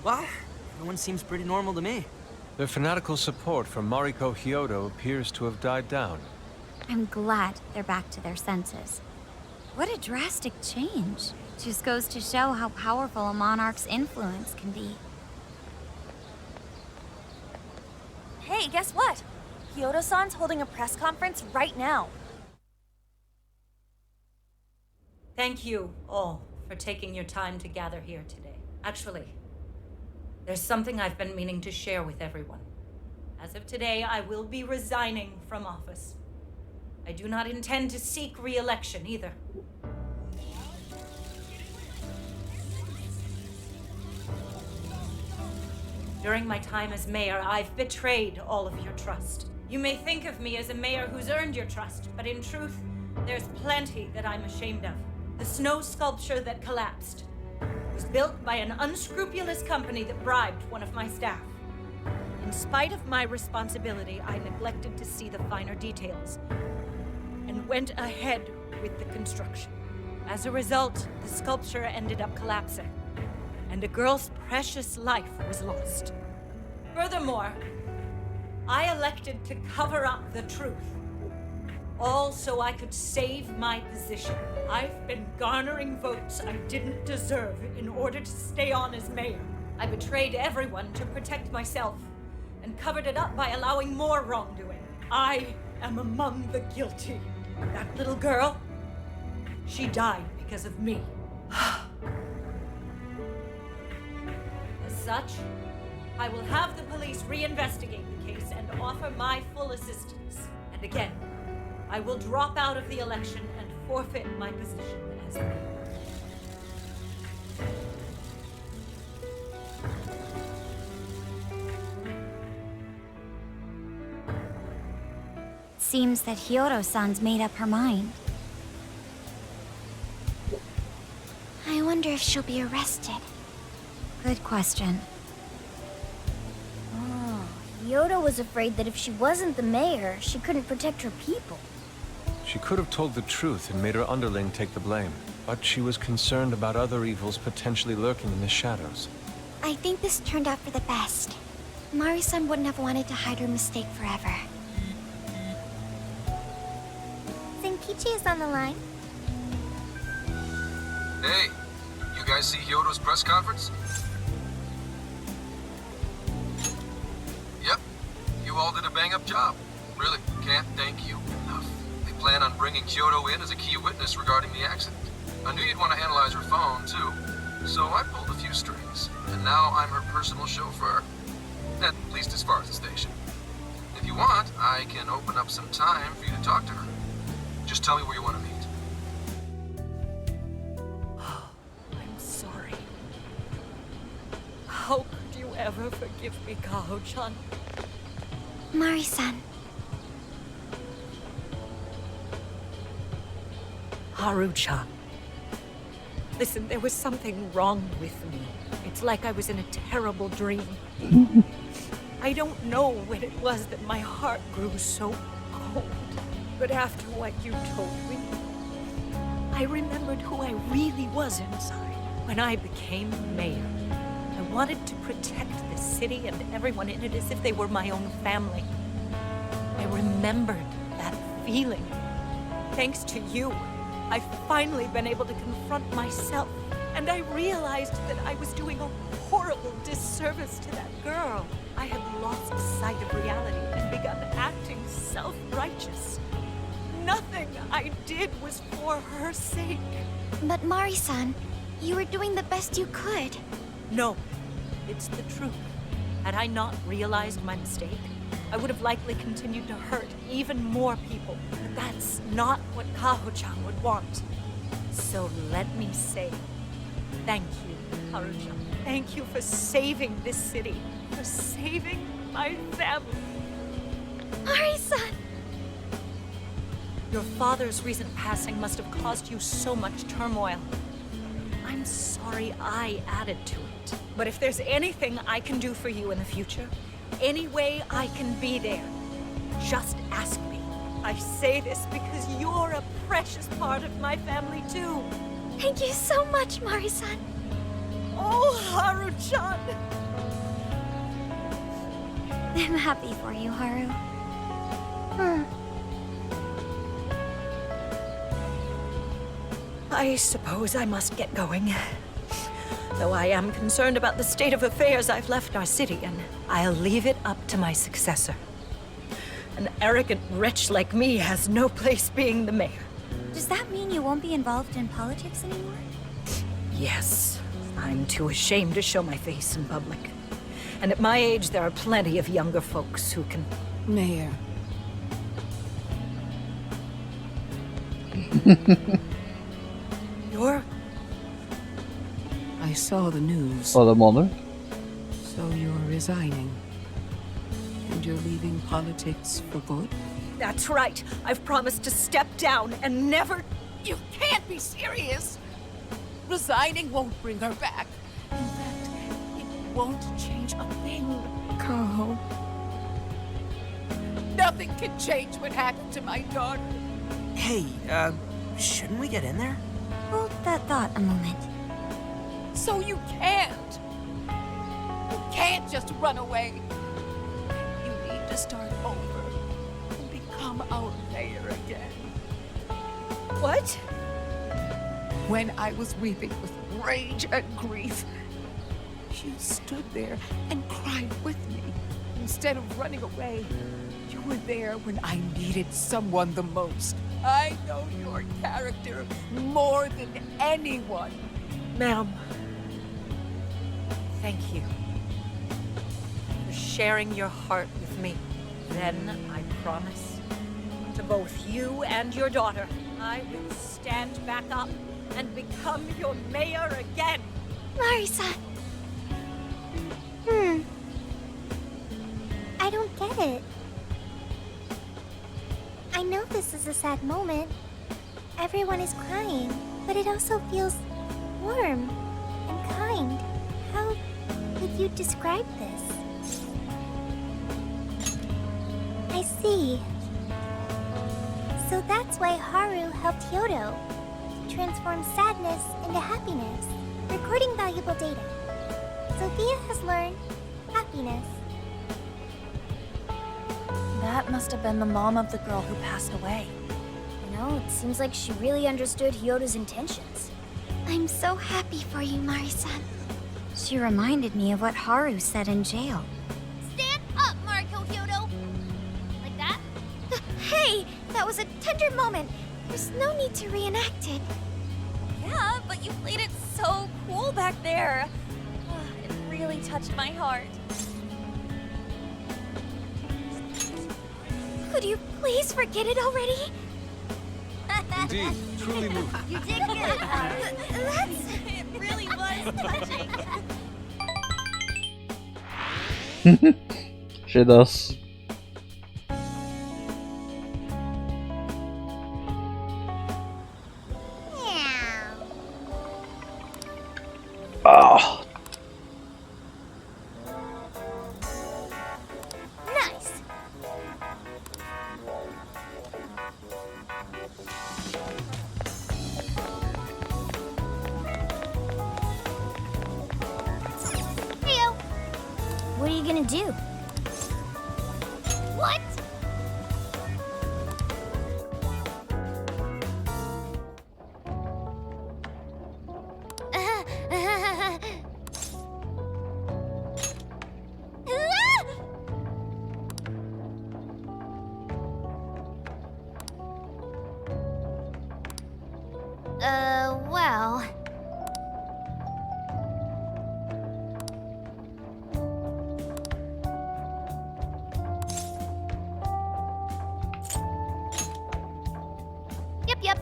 Well, everyone seems pretty normal to me. Their fanatical support for Mariko Hyodo appears to have died down. I'm glad they're back to their senses. What a drastic change. Just goes to show how powerful a monarch's influence can be. Hey, guess what? Kyoto-san's holding a press conference right now. Thank you all for taking your time to gather here today. Actually, there's something I've been meaning to share with everyone. As of today, I will be resigning from office. I do not intend to seek re-election either. During my time as mayor, I've betrayed all of your trust. You may think of me as a mayor who's earned your trust, but in truth, there's plenty that I'm ashamed of. The snow sculpture that collapsed was built by an unscrupulous company that bribed one of my staff. In spite of my responsibility, I neglected to see the finer details and went ahead with the construction. As a result, the sculpture ended up collapsing, and a girl's precious life was lost. Furthermore, I elected to cover up the truth, all so I could save my position. I've been garnering votes I didn't deserve in order to stay on as mayor. I betrayed everyone to protect myself and covered it up by allowing more wrongdoing. I am among the guilty. That little girl, she died because of me. As such, I will have the police reinvestigate the case and offer my full assistance. And again, I will drop out of the election and forfeit my position as mayor. Seems that Hyodo-san's made up her mind. I wonder if she'll be arrested. Good question. Oh, Hyodo was afraid that if she wasn't the mayor, she couldn't protect her people. She could have told the truth and made her underling take the blame, but she was concerned about other evils potentially lurking in the shadows. I think this turned out for the best. Mari-san wouldn't have wanted to hide her mistake forever. Zenkichi is on the line. Hey, you guys see Hyodo's press conference? Yep, you all did a bang-up job. Really, can't thank you enough. They plan on bringing Kyoto in as a key witness regarding the accident. I knew you'd want to analyze her phone, too. So I pulled a few strings, and now I'm her personal chauffeur. At least as far as the station. If you want, I can open up some time for you to talk to her. Just tell me where you want to meet. I'm sorry. How could you ever forgive me, Kaho-chan? Mari-san. Haru-chan. Listen, there was something wrong with me. It's like I was in a terrible dream. I don't know when it was that my heart grew so cold. But after what you told me, I remembered who I really was inside. When I became mayor, I wanted to protect the city and everyone in it as if they were my own family. I remembered that feeling. Thanks to you, I've finally been able to confront myself. And I realized that I was doing a horrible disservice to that girl. I had lost sight of reality and begun acting self-righteous. Nothing I did was for her sake. But Mari-san, you were doing the best you could. No, it's the truth. Had I not realized my mistake, I would have likely continued to hurt even more people. But that's not what Kaho-chan would want. So let me say, thank you, Haru-chan. Thank you for saving this city, for saving my family. Mari-san! Your father's recent passing must have caused you so much turmoil. I'm sorry I added to it. But if there's anything I can do for you in the future, any way I can be there, just ask me. I say this because you're a precious part of my family too. Thank you so much, Mari-san. Oh, Haru-chan! Sean! I'm happy for you, Haru. I suppose I must get going. Though I am concerned about the state of affairs, I've left our city, and I'll leave it up to my successor. An arrogant wretch like me has no place being the mayor. Does that mean you won't be involved in politics anymore? Yes, I'm too ashamed to show my face in public. And at my age, there are plenty of younger folks who can... Mayor. You're... I saw the news. O da mamy. So you're resigning. And you're leaving politics for good? That's right. I've promised to step down and never... You can't be serious! Resigning won't bring her back. In fact, it won't change a thing. Carl. Nothing can change what happened to my daughter. Hey, shouldn't we get in there? Hold that thought a moment. So you can't. You can't just run away. You need to start over and become our mayor again. What? When I was weeping with rage and grief, you stood there and cried with me. Instead of running away, you were there when I needed someone the most. I know your character more than anyone. Ma'am, thank you for sharing your heart with me. Then I promise to both you and your daughter, I will stand back up and become your mayor again. Marisa. I don't get it. I know this is a sad moment. Everyone is crying, but it also feels warm and kind. How would you describe this? I see. So that's why Haru helped Hyodo. He transformed sadness into happiness, recording valuable data. Sophia has learned happiness. That must have been the mom of the girl who passed away. You know, it seems like she really understood Hyodo's intentions. I'm so happy for you, Marisa. She reminded me of what Haru said in jail. Stand up, Mariko Hyodo! Like that? Hey, that was a tender moment. There's no need to reenact it. Yeah, but you played it so cool back there. It really touched my heart. Could you please forget it already? Indeed, truly moving. You did good. It really was touching. She does. Ah. Nice. Heyo. What are you gonna do? What? Well. Yep.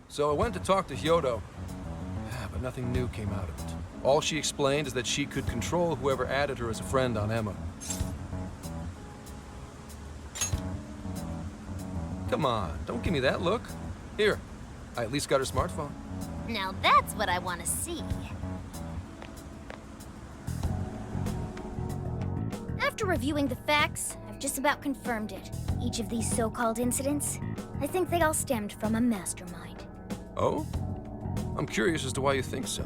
So I went to talk to Hyodo, but nothing new came out of it. All she explained is that she could control whoever added her as a friend on Emma. Come on, don't give me that look. Here, I at least got her smartphone. Now that's what I want to see. After reviewing the facts, I've just about confirmed it. Each of these so-called incidents, I think they all stemmed from a mastermind. Oh? I'm curious as to why you think so.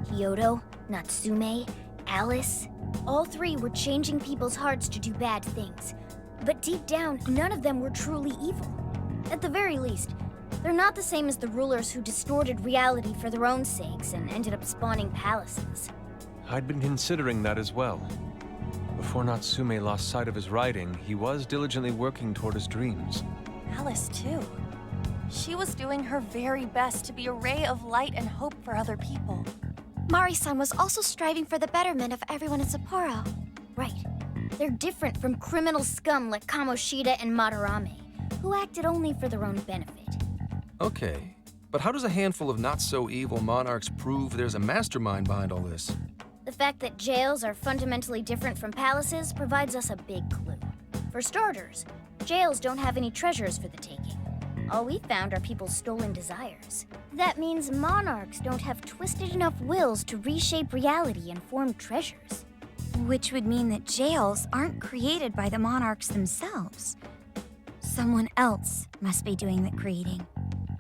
Kyoto, Natsume, Alice, all three were changing people's hearts to do bad things. But deep down, none of them were truly evil. At the very least, they're not the same as the rulers who distorted reality for their own sakes and ended up spawning palaces. I'd been considering that as well. Before Natsume lost sight of his writing, he was diligently working toward his dreams. Alice, too. She was doing her very best to be a ray of light and hope for other people. Mari-san was also striving for the betterment of everyone in Sapporo. Right. They're different from criminal scum like Kamoshida and Madarame, who acted only for their own benefit. Okay, but how does a handful of not-so-evil monarchs prove there's a mastermind behind all this? The fact that jails are fundamentally different from palaces provides us a big clue. For starters, jails don't have any treasures for the taking. All we found are people's stolen desires. That means monarchs don't have twisted enough wills to reshape reality and form treasures. Which would mean that jails aren't created by the monarchs themselves. Someone else must be doing the creating.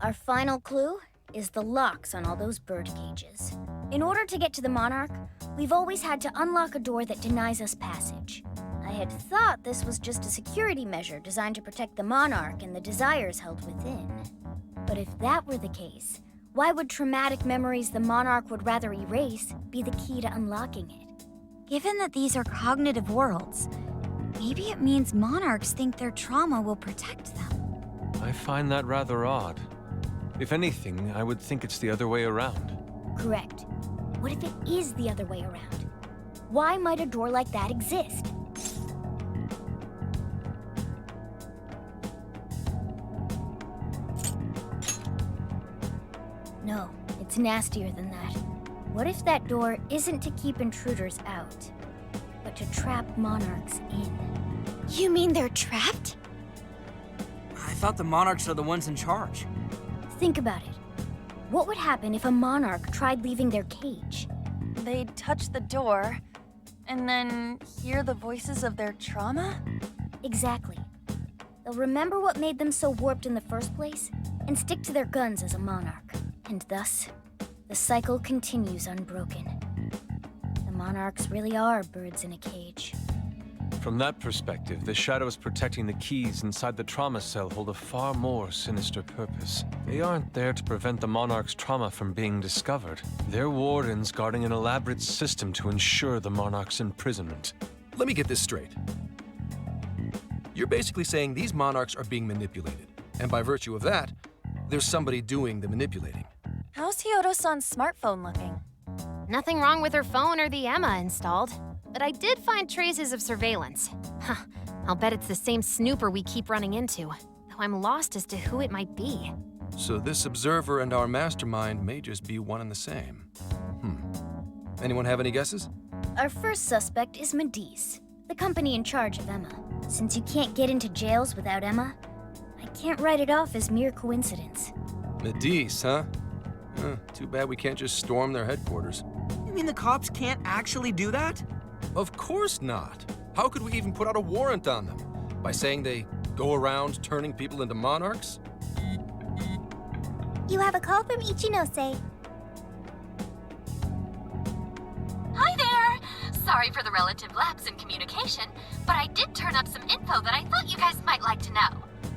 Our final clue is the locks on all those bird cages. In order to get to the monarch, we've always had to unlock a door that denies us passage. I had thought this was just a security measure designed to protect the monarch and the desires held within. But if that were the case, why would traumatic memories the monarch would rather erase be the key to unlocking it? Given that these are cognitive worlds, maybe it means monarchs think their trauma will protect them. I find that rather odd. If anything, I would think it's the other way around. Correct. What if it is the other way around? Why might a door like that exist? No, it's nastier than that. What if that door isn't to keep intruders out, but to trap monarchs in? You mean they're trapped? I thought the monarchs are the ones in charge. Think about it. What would happen if a monarch tried leaving their cage? They'd touch the door, and then hear the voices of their trauma? Exactly. They'll remember what made them so warped in the first place, and stick to their guns as a monarch. And thus, the cycle continues unbroken. The monarchs really are birds in a cage. From that perspective, the shadows protecting the keys inside the trauma cell hold a far more sinister purpose. They aren't there to prevent the monarch's trauma from being discovered. They're wardens guarding an elaborate system to ensure the monarch's imprisonment. Let me get this straight. You're basically saying these monarchs are being manipulated, and by virtue of that, there's somebody doing the manipulating. How's Hyodo-san's smartphone looking? Nothing wrong with her phone or the Emma installed. But I did find traces of surveillance. Huh, I'll bet it's the same snooper we keep running into, though I'm lost as to who it might be. So this observer and our mastermind may just be one and the same. Anyone have any guesses? Our first suspect is Medice, the company in charge of Emma. Since you can't get into jails without Emma, I can't write it off as mere coincidence. Medice, huh? Too bad we can't just storm their headquarters. You mean the cops can't actually do that? Of course not. How could we even put out a warrant on them? By saying they go around turning people into monarchs? You have a call from Ichinose. Hi there! Sorry for the relative lapse in communication, but I did turn up some info that I thought you guys might like to know.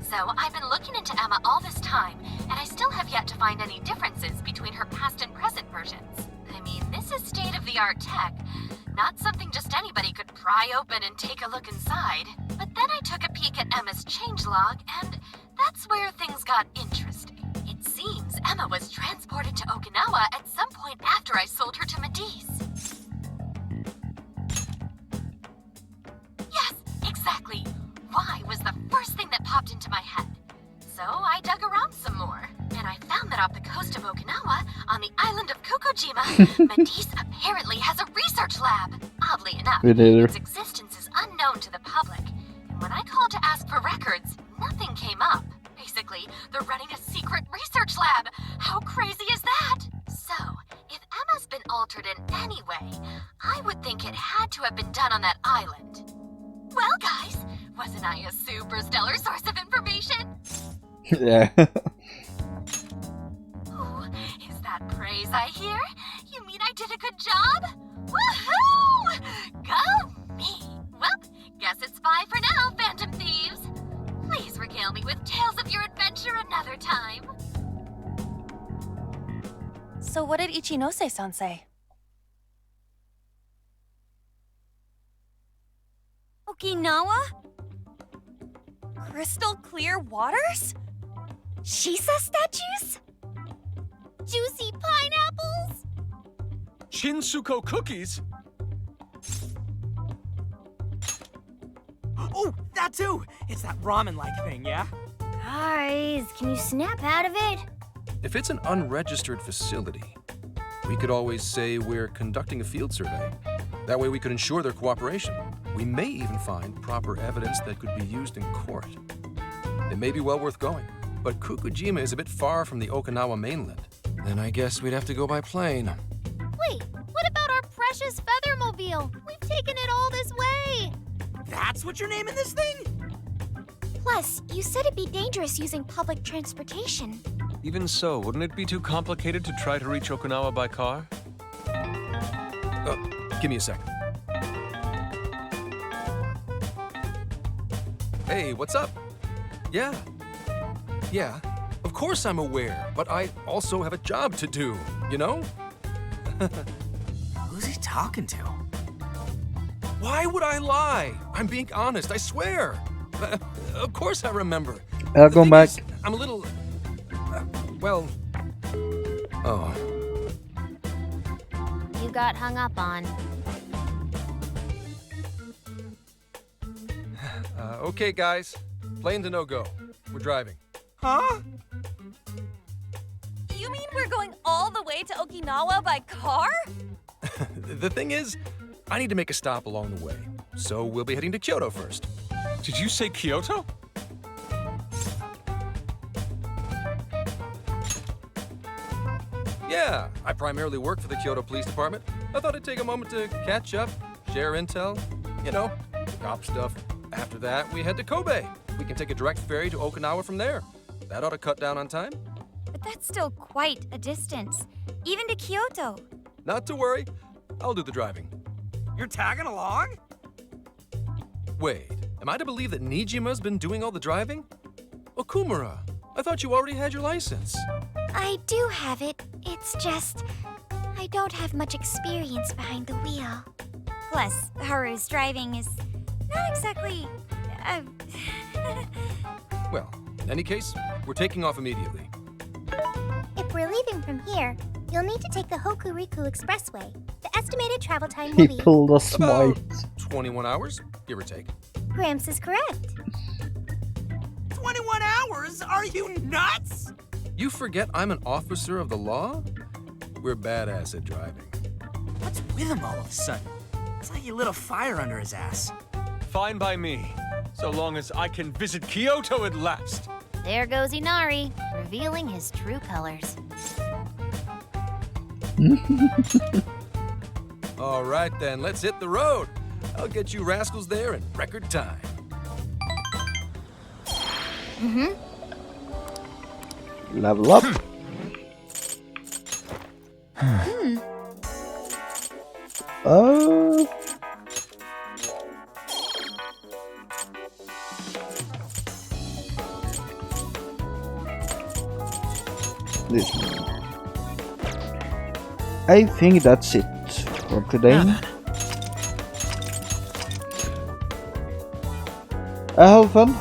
So I've been looking into Emma all this time, and I still have yet to find any differences between her past and present versions. I mean, this is state-of-the-art tech, not something just anybody could pry open and take a look inside. But then I took a peek at Emma's changelog, and that's where things got interesting. It seems Emma was transported to Okinawa at some point after I sold her to Medice. Yes, exactly. Why was the first thing that popped into my head. So I dug around some more, and I found that off the coast of Okinawa, on the island of Kokojima, Medice apparently has a research lab. Oddly enough, its existence is unknown to the public, and when I called to ask for records, nothing came up. I Basically, they're running a secret research lab. How crazy is that? So, if Emma's been altered in any way, I would think it had to have been done on that island. Well, guys, wasn't I a super stellar source of information? Yeah. Ooh, is that praise I hear? You mean I did a good job? Woohoo! Go me! Well, guess it's bye for now, Phantom Thieves. Please regale me with tales of your adventure another time. So what did Ichinose-san say? Okinawa? Crystal clear waters? Shisa statues? Juicy pineapples? Shinsuko cookies? Oh, that too! It's that ramen-like thing, yeah? Guys, can you snap out of it? If it's an unregistered facility, we could always say we're conducting a field survey. That way we could ensure their cooperation. We may even find proper evidence that could be used in court. It may be well worth going, but Kukujima is a bit far from the Okinawa mainland. Then I guess we'd have to go by plane. Wait, what about our precious Feathermobile? We've taken it all this way. That's what you're naming this thing? Plus, you said it'd be dangerous using public transportation. Even so, wouldn't it be too complicated to try to reach Okinawa by car? Give me a second. Hey, what's up? Yeah, of course I'm aware, but I also have a job to do, you know? Who's he talking to? Why would I lie? I'm being honest, I swear. Of course I remember. I'll go back. I'm a little... well... Oh. You got hung up on. Okay, guys. Plane to no-go. We're driving. Huh? You mean we're going all the way to Okinawa by car? The thing is, I need to make a stop along the way. So we'll be heading to Kyoto first. Did you say Kyoto? Yeah, I primarily work for the Kyoto Police Department. I thought I'd take a moment to catch up, share intel, you know, cop stuff. After that, we head to Kobe. We can take a direct ferry to Okinawa from there. That ought to cut down on time. But that's still quite a distance, even to Kyoto. Not to worry, I'll do the driving. You're tagging along? Wait, am I to believe that Nijima's been doing all the driving? Okumura, I thought you already had your license. I do have it. It's just... I don't have much experience behind the wheel. Plus, Haru's driving is not exactly... Well, in any case, we're taking off immediately. If we're leaving from here, you'll need to take the Hokuriku Expressway. The estimated travel time will He be... pulled us About smite. 21 hours, give or take. Gramps is correct. 21 hours? Are you nuts? You forget I'm an officer of the law? We're badass at driving. What's with him all of a sudden? It's like he lit a fire under his ass. Fine by me, so long as I can visit Kyoto at last. There goes Inari, revealing his true colors. All right then, let's hit the road. I'll get you rascals there in record time. Level up. This one. I think that's it for today. I have fun.